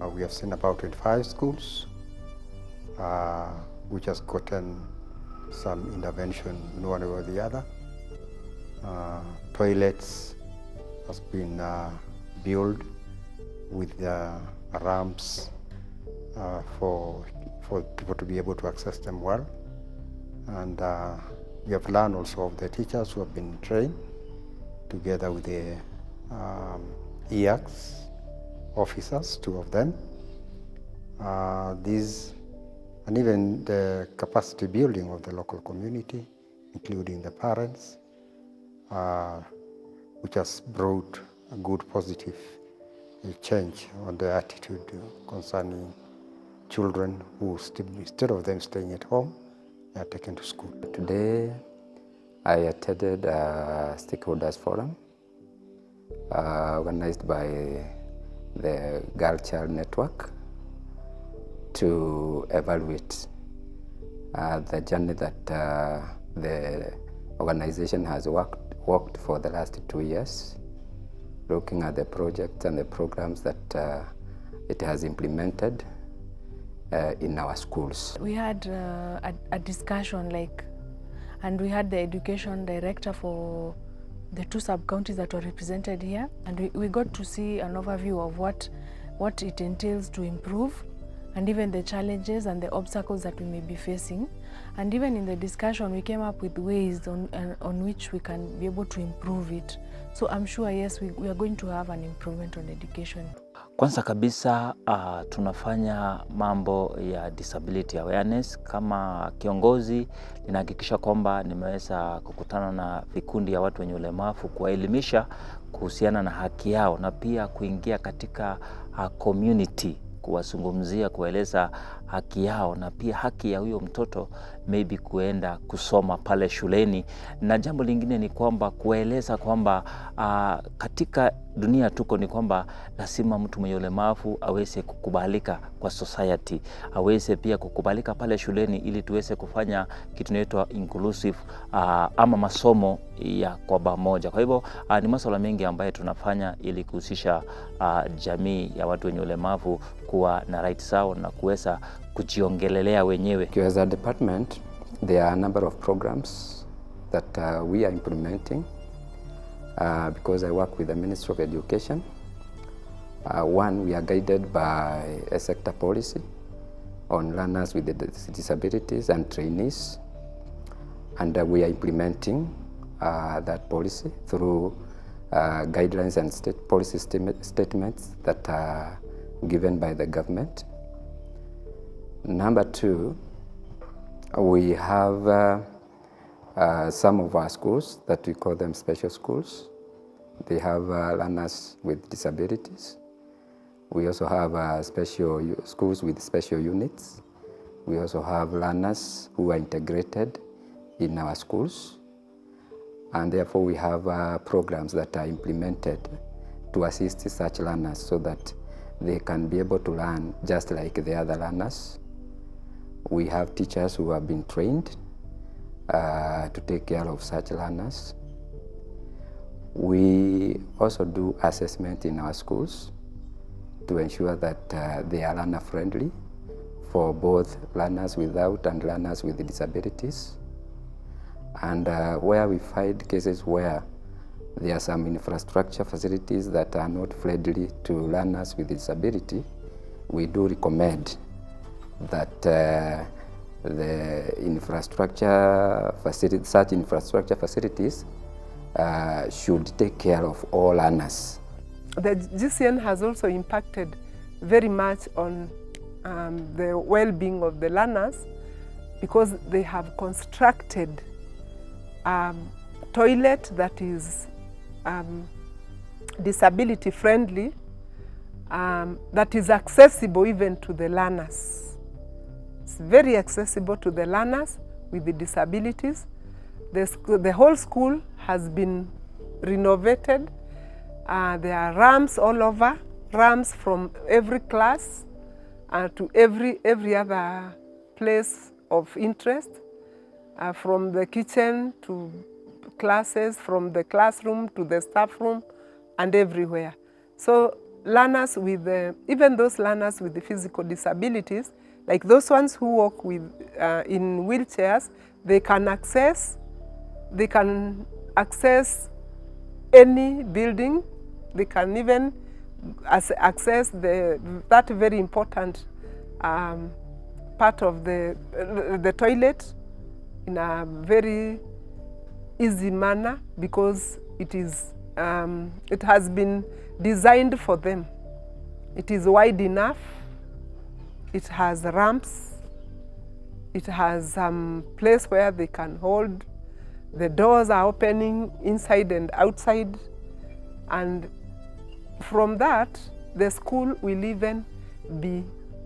We have seen about 25 schools which has gotten some intervention in one way or the other. Toilets has been built with ramps for people to be able to access them well. And we have learned also of the teachers who have been trained together with the EACS officers, 2 of them. And even the capacity building of the local community, including the parents, which has brought a good positive change on the attitude concerning children who, instead of them staying at home, they are taken to school. Today, I attended a stakeholders forum organized by the Girl Child Network to evaluate the journey that the organization has worked for the last 2 years, looking at the projects and the programs that it has implemented in our schools. We had a discussion and we had the education director for the 2 sub-counties that were represented here, and we got to see an overview of what it entails to improve, and even the challenges and the obstacles that we may be facing. And even in the discussion, we came up with ways on which we can be able to improve it. So I'm sure, yes, we are going to have an improvement on education. Kwanza kabisa tunafanya mambo ya disability awareness. Kama kiongozi ninahakikisha kwamba nimeweza kukutana na vikundi ya watu wenye ulemavu kuwaelimisha kuhusiana na haki yao, na pia kuingia katika community kuwazungumzia, kueleza haki yao, na pia haki ya huyo mtoto maybe kuenda kusoma pale shuleni. Na jambo lingine ni kwamba kueleza kwamba katika dunia tuko ni kwamba lazima mtu mwenye ulemavu aweze kukubalika kwa society, aweze pia kukubalika pale shuleni, ili tuweze kufanya kitu inaitwa inclusive ama masomo ya kwa pamoja. Kwa hivyo ni masuala mengi ambayo tunafanya ili kuhusisha jamii ya watu wenye ulemavu kuwa na rights zao na kuweza kujiongelelea wenyewe. As a department, there are a number of programs that we are implementing because I work with the Ministry of Education. One, we are guided by a sector policy on learners with disabilities and trainees, and we are implementing that policy through guidelines and policy statements that are given by the government. Number 2, we have some of our schools that we call them special schools. They have learners with disabilities. We also have special schools with special units. We also have learners who are integrated in our schools. And therefore we have programs that are implemented to assist such learners so that they can be able to learn just like the other learners. We have teachers who have been trained to take care of such learners. We also do assessment in our schools to ensure that they are learner friendly for both learners without and learners with disabilities. And where we find cases where there are some infrastructure facilities that are not friendly to learners with disability, we do recommend that the infrastructure facility, such infrastructure facilities should take care of all learners. The GCN has also impacted very much on the well-being of the learners, because they have constructed toilet that is disability friendly, that is accessible even to the learners. It's very accessible to the learners with the disabilities. The whole school has been renovated. There are ramps all over, ramps from every class to every other place of interest, from the kitchen to classes, from the classroom to the staff room, and everywhere. So learners with, even those learners with the physical disabilities, like those ones who walk with, in wheelchairs, they can access any building. They can even access that very important part of the toilet in a very easy manner, because it has been designed for them. It is wide enough, it has ramps, it has some place where they can hold. The doors are opening inside and outside, and from that, the school will even be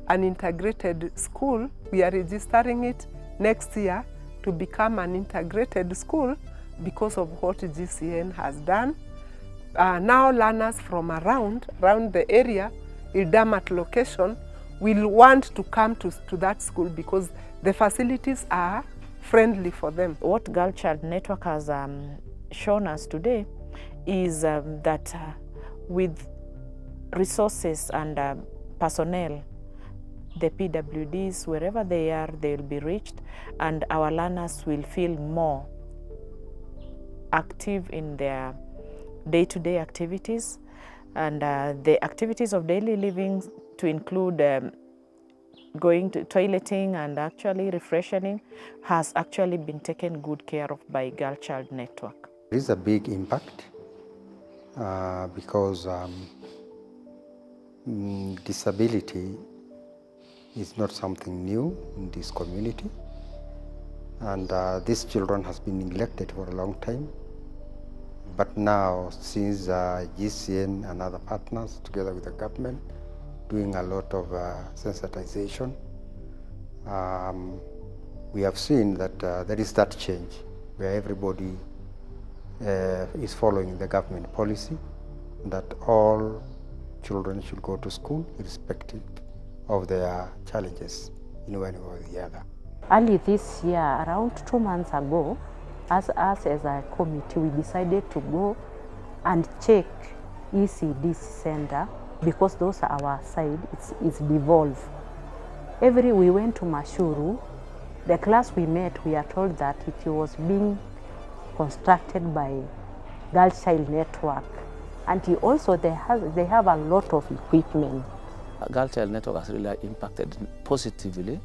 an integrated school. We are registering it next year to become an integrated school because of what GCN has done. Now learners from around the area, Ildamat location, will want to come to that school because the facilities are friendly for them. What Girl Child Network has shown us today is that with resources and personnel, the PWDs, wherever they are, they will be reached, and our learners will feel more active in their day-to-day activities, and the activities of daily living to include going to toileting and actually refreshing has actually been taken good care of by Girl Child Network. It is a big impact because disability is not something new in this community, and these children has been neglected for a long time. But now, since GCN and other partners, together with the government, doing a lot of sensitization, we have seen that there is that change where everybody is following the government policy that all children should go to school irrespective of their challenges in one way or the other. Early this year, around 2 months ago, us as a committee, we decided to go and check ECD center because those are our side, it's devolved. We went to Mashuru. The class we met, we are told that it was being constructed by Girl Child Network, and also they have a lot of equipment. Girl Child Network has really impacted positively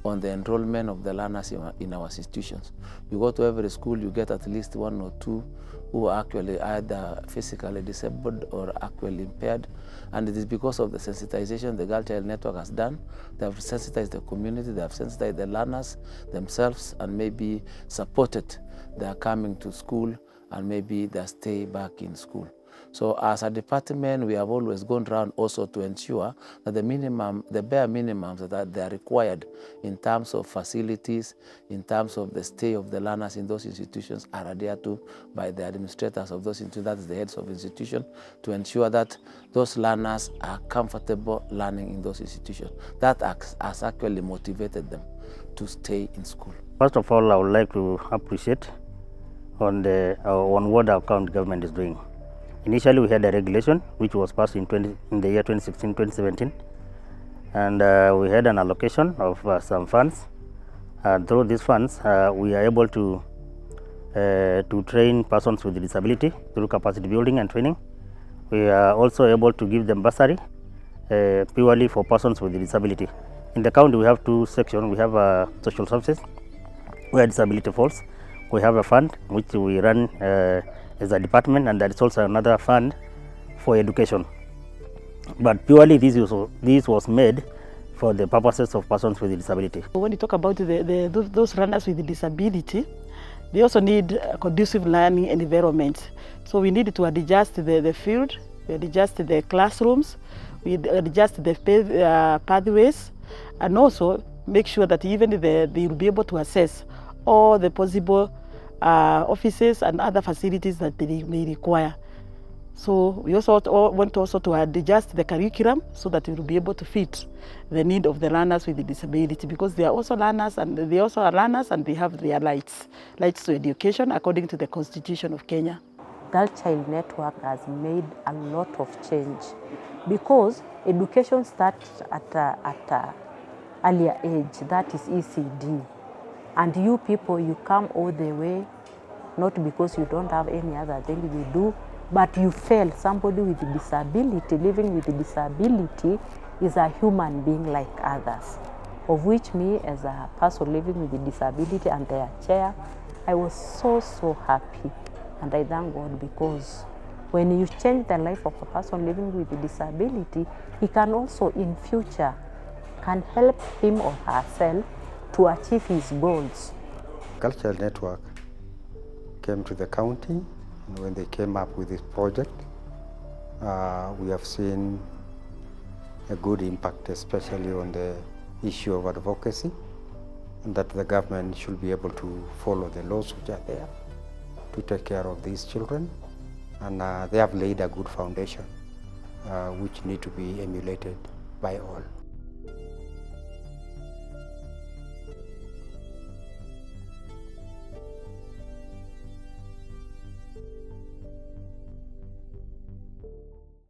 on the enrollment of the learners in our institutions. You go to every school, you get at least 1 or 2 who are actually either physically disabled or actually impaired. And it is because of the sensitization the Girl Child Network has done. They have sensitized the community, they have sensitized the learners themselves, and maybe supported their coming to school and maybe their stay back in school. So as a department, we have always gone around also to ensure that the bare minimums that they are required in terms of facilities, in terms of the stay of the learners in those institutions are adhered to by the administrators of those institutions, that is the heads of institution, to ensure that those learners are comfortable learning in those institutions. That has actually motivated them to stay in school. First of all, I would like to appreciate on what our county government is doing. Initially, we had a regulation which was passed in the year 2016-2017, and we had an allocation of some funds. And through these funds, we are able to train persons with disability through capacity building and training. We are also able to give them bursary purely for persons with disability. In the county, we have 2 sections. We have social services, where disability falls. We have a fund which we run as a department, and there is also another fund for education. But purely this was made for the purposes of persons with disability. When you talk about those runners with disability, they also need a conducive learning environment. So we need to adjust the field, we adjust the classrooms, we adjust the pathways, and also make sure that even they will be able to access all the possible offices and other facilities that they may require. So we also want to adjust the curriculum so that it will be able to fit the need of the learners with disability, because they are also learners and they have their rights to education according to the Constitution of Kenya. Girl Child Network has made a lot of change because education starts at a earlier age, that is ECD. And you people, you come all the way, not because you don't have any other thing you do, but you feel somebody with disability, living with disability, is a human being like others. Of which me, as a person living with a disability and their chair, I was so happy. And I thank God, because when you change the life of a person living with a disability, he can also in future can help him or herself to achieve his goals. Cultural Network came to the county, and when they came up with this project, we have seen a good impact, especially on the issue of advocacy, and that the government should be able to follow the laws which are there to take care of these children, and they have laid a good foundation which need to be emulated by all.